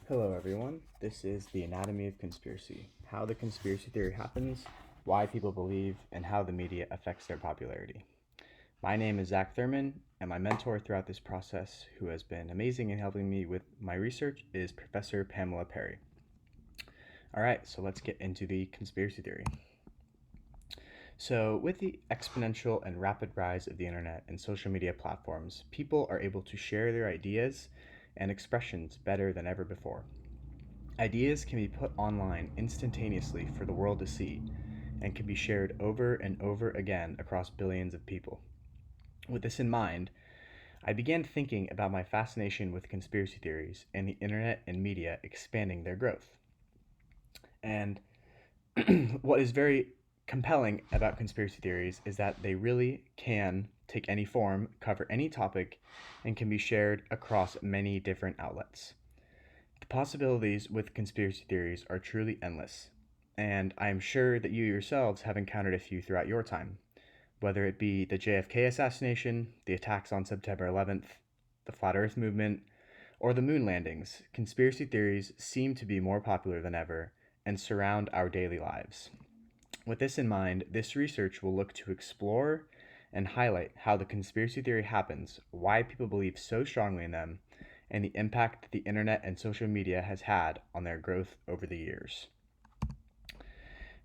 Hello, everyone. This is the anatomy of conspiracy, how the conspiracy theory happens, why people believe, and how the media affects their popularity. My name is Zack Thurman, and my mentor throughout this process, who has been amazing in helping me with my research, is Professor Pamela Perry. All right, so let's get into the conspiracy theory. So, with the exponential and rapid rise of the internet and social media platforms, people are able to share their ideas and expressions better than ever before. Ideas can be put online instantaneously for the world to see and can be shared over and over again across billions of people. With this in mind, I began thinking about my fascination with conspiracy theories and the internet and media expanding their growth. And what is very compelling about conspiracy theories is that they really can take any form, cover any topic, and can be shared across many different outlets. The possibilities with conspiracy theories are truly endless, and I am sure that you yourselves have encountered a few throughout your time, whether it be the JFK assassination, the attacks on September 11th, the Flat Earth movement, or the moon landings. Conspiracy theories seem to be more popular than ever and surround our daily lives. With this in mind, this research will look to explore and highlight how the conspiracy theory happens, why people believe so strongly in them, and the impact that the internet and social media has had on their growth over the years.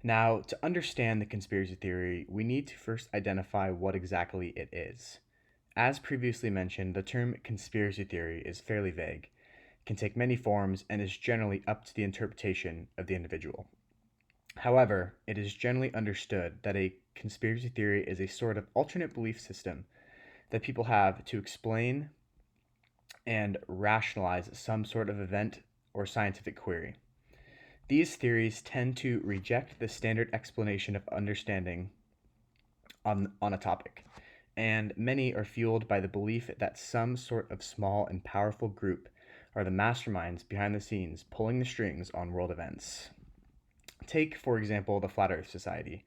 Now, to understand the conspiracy theory, we need to first identify what exactly it is. As previously mentioned, the term conspiracy theory is fairly vague, can take many forms, and is generally up to the interpretation of the individual. However, it is generally understood that a conspiracy theory is a sort of alternate belief system that people have to explain and rationalize some sort of event or scientific query. These theories tend to reject the standard explanation of understanding on a topic, and many are fueled by the belief that some sort of small and powerful group are the masterminds behind the scenes pulling the strings on world events. Take, for example, the Flat Earth Society.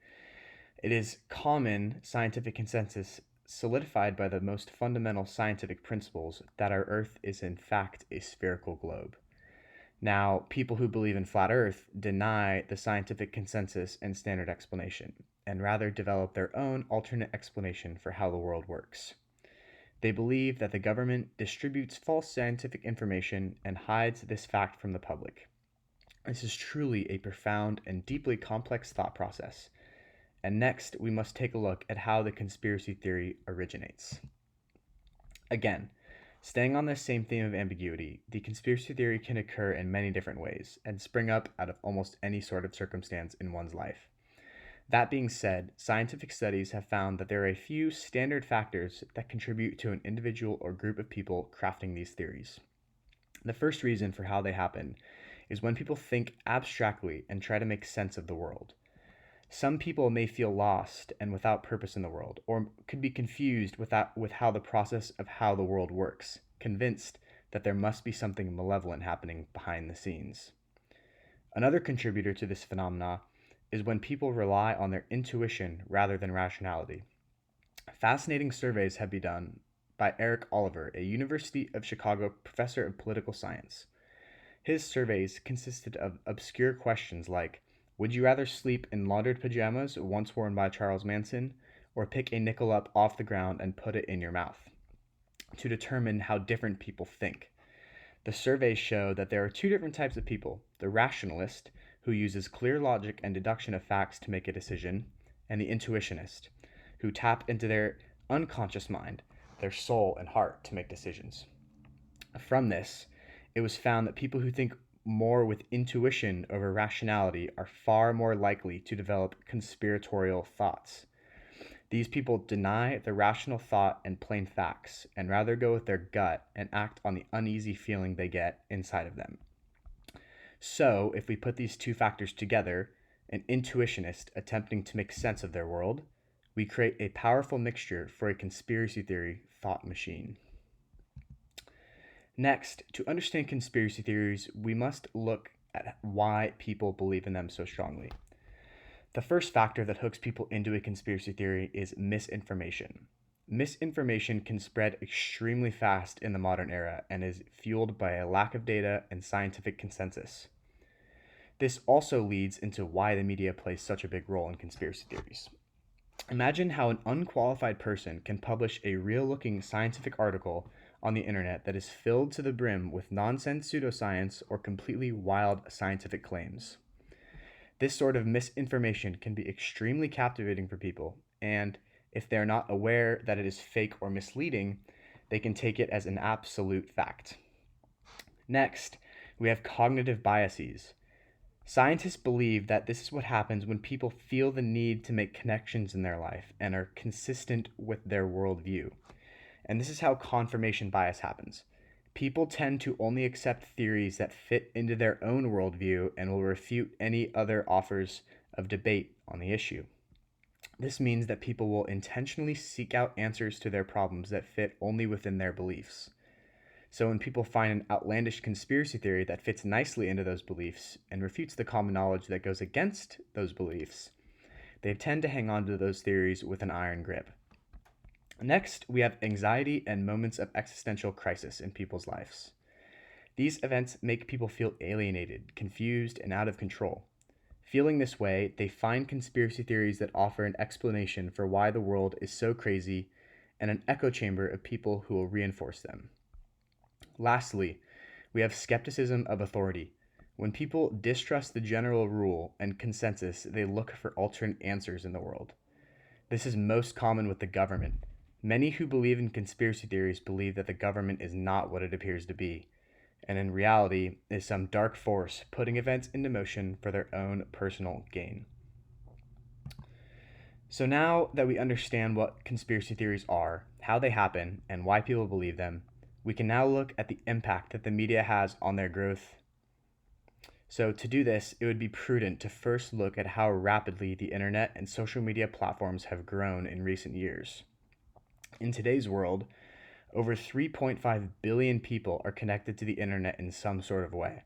It is common scientific consensus solidified by the most fundamental scientific principles that our Earth is in fact a spherical globe. Now, people who believe in flat Earth deny the scientific consensus and standard explanation, and rather develop their own alternate explanation for how the world works. They believe that the government distributes false scientific information and hides this fact from the public. This is truly a profound and deeply complex thought process. And next, we must take a look at how the conspiracy theory originates. Again, staying on this same theme of ambiguity, the conspiracy theory can occur in many different ways and spring up out of almost any sort of circumstance in one's life. That being said, scientific studies have found that there are a few standard factors that contribute to an individual or group of people crafting these theories. The first reason for how they happen is when people think abstractly and try to make sense of the world. Some people may feel lost and without purpose in the world, or could be confused with how the process of how the world works, convinced that there must be something malevolent happening behind the scenes. Another contributor to this phenomena is when people rely on their intuition rather than rationality. Fascinating surveys have been done by Eric Oliver, a University of Chicago professor of political science. His surveys consisted of obscure questions like, would you rather sleep in laundered pajamas once worn by Charles Manson, or pick a nickel up off the ground and put it in your mouth? To determine how different people think. The surveys show that there are two different types of people: the rationalist, who uses clear logic and deduction of facts to make a decision, and the intuitionist, who tap into their unconscious mind, their soul and heart, to make decisions. From this, it was found that people who think more with intuition over rationality are far more likely to develop conspiratorial thoughts. These people deny the rational thought and plain facts and rather go with their gut and act on the uneasy feeling they get inside of them. So, if we put these two factors together, an intuitionist attempting to make sense of their world, we create a powerful mixture for a conspiracy theory thought machine. Next, to understand conspiracy theories, we must look at why people believe in them so strongly. The first factor that hooks people into a conspiracy theory is misinformation. Misinformation can spread extremely fast in the modern era and is fueled by a lack of data and scientific consensus. This also leads into why the media plays such a big role in conspiracy theories. Imagine how an unqualified person can publish a real looking scientific article on the internet that is filled to the brim with nonsense pseudoscience or completely wild scientific claims. This sort of misinformation can be extremely captivating for people, and if they're not aware that it is fake or misleading, they can take it as an absolute fact. Next, we have cognitive biases. Scientists believe that this is what happens when people feel the need to make connections in their life and are consistent with their worldview. And this is how confirmation bias happens. People tend to only accept theories that fit into their own worldview and will refute any other offers of debate on the issue. This means that people will intentionally seek out answers to their problems that fit only within their beliefs. So when people find an outlandish conspiracy theory that fits nicely into those beliefs and refutes the common knowledge that goes against those beliefs, they tend to hang on to those theories with an iron grip. Next, we have anxiety and moments of existential crisis in people's lives. These events make people feel alienated, confused, and out of control. Feeling this way, they find conspiracy theories that offer an explanation for why the world is so crazy and an echo chamber of people who will reinforce them. Lastly, we have skepticism of authority. When people distrust the general rule and consensus, they look for alternate answers in the world. This is most common with the government. Many who believe in conspiracy theories believe that the government is not what it appears to be, and in reality is some dark force putting events into motion for their own personal gain. So now that we understand what conspiracy theories are, how they happen, and why people believe them, we can now look at the impact that the media has on their growth. So to do this, it would be prudent to first look at how rapidly the internet and social media platforms have grown in recent years. In today's world, over 3.5 billion people are connected to the internet in some sort of way.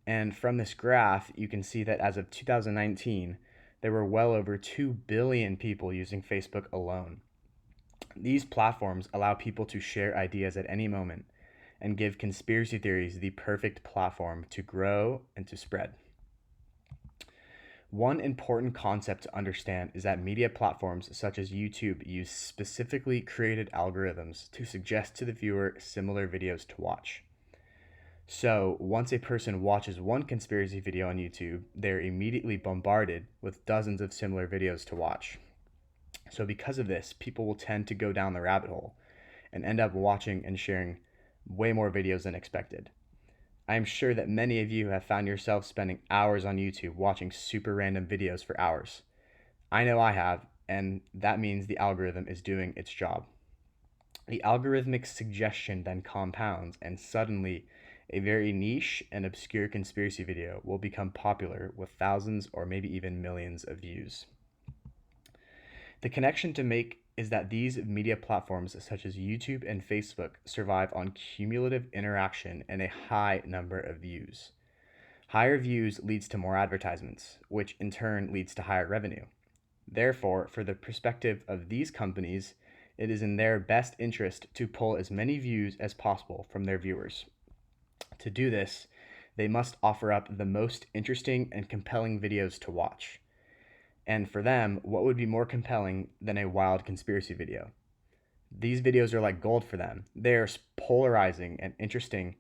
And from this graph, you can see that as of 2019, there were well over 2 billion people using Facebook alone. These platforms allow people to share ideas at any moment and give conspiracy theories the perfect platform to grow and to spread. One important concept to understand is that media platforms such as YouTube use specifically created algorithms to suggest to the viewer similar videos to watch. So, once a person watches one conspiracy video on YouTube, they're immediately bombarded with dozens of similar videos to watch. So because of this, people will tend to go down the rabbit hole and end up watching and sharing way more videos than expected. I am sure that many of you have found yourself spending hours on YouTube watching super random videos for hours. I know I have, and that means the algorithm is doing its job. The algorithmic suggestion then compounds, and suddenly a very niche and obscure conspiracy video will become popular with thousands or maybe even millions of views. The connection to make is that these media platforms such as YouTube and Facebook survive on cumulative interaction and a high number of views. Higher views leads to more advertisements, which in turn leads to higher revenue. Therefore, for the perspective of these companies, it is in their best interest to pull as many views as possible from their viewers. To do this, they must offer up the most interesting and compelling videos to watch. And for them, what would be more compelling than a wild conspiracy video? These videos are like gold for them. They're polarizing and interesting,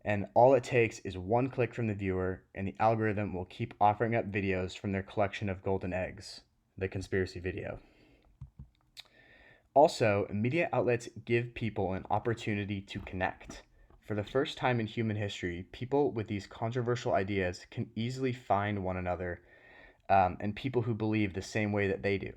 and all it takes is one click from the viewer, and the algorithm will keep offering up videos from their collection of golden eggs, the conspiracy video. Also, media outlets give people an opportunity to connect. For the first time in human history, people with these controversial ideas can easily find one another and people who believe the same way that they do.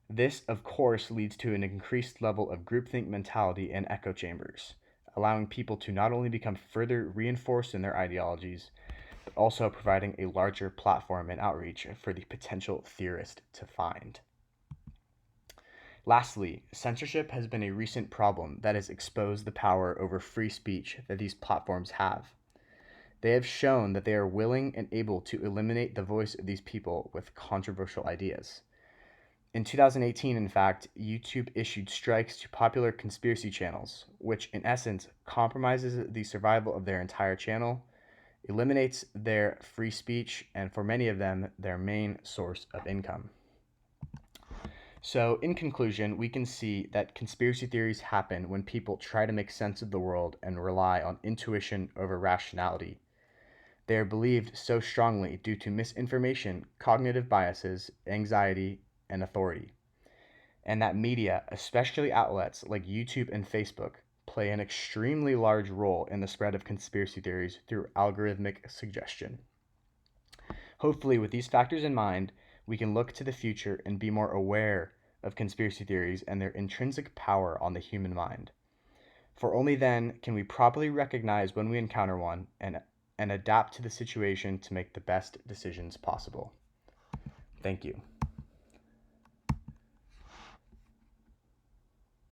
This, of course, leads to an increased level of groupthink mentality and echo chambers, allowing people to not only become further reinforced in their ideologies, but also providing a larger platform and outreach for the potential theorist to find. Lastly, censorship has been a recent problem that has exposed the power over free speech that these platforms have. They have shown that they are willing and able to eliminate the voice of these people with controversial ideas. In 2018, in fact, YouTube issued strikes to popular conspiracy channels, which in essence compromises the survival of their entire channel, eliminates their free speech, and for many of them, their main source of income. So, in conclusion, we can see that conspiracy theories happen when people try to make sense of the world and rely on intuition over rationality. They are believed so strongly due to misinformation, cognitive biases, anxiety, and authority. And that media, especially outlets like YouTube and Facebook, play an extremely large role in the spread of conspiracy theories through algorithmic suggestion. Hopefully, with these factors in mind, we can look to the future and be more aware of conspiracy theories and their intrinsic power on the human mind. For only then can we properly recognize when we encounter one and adapt to the situation to make the best decisions possible. Thank you.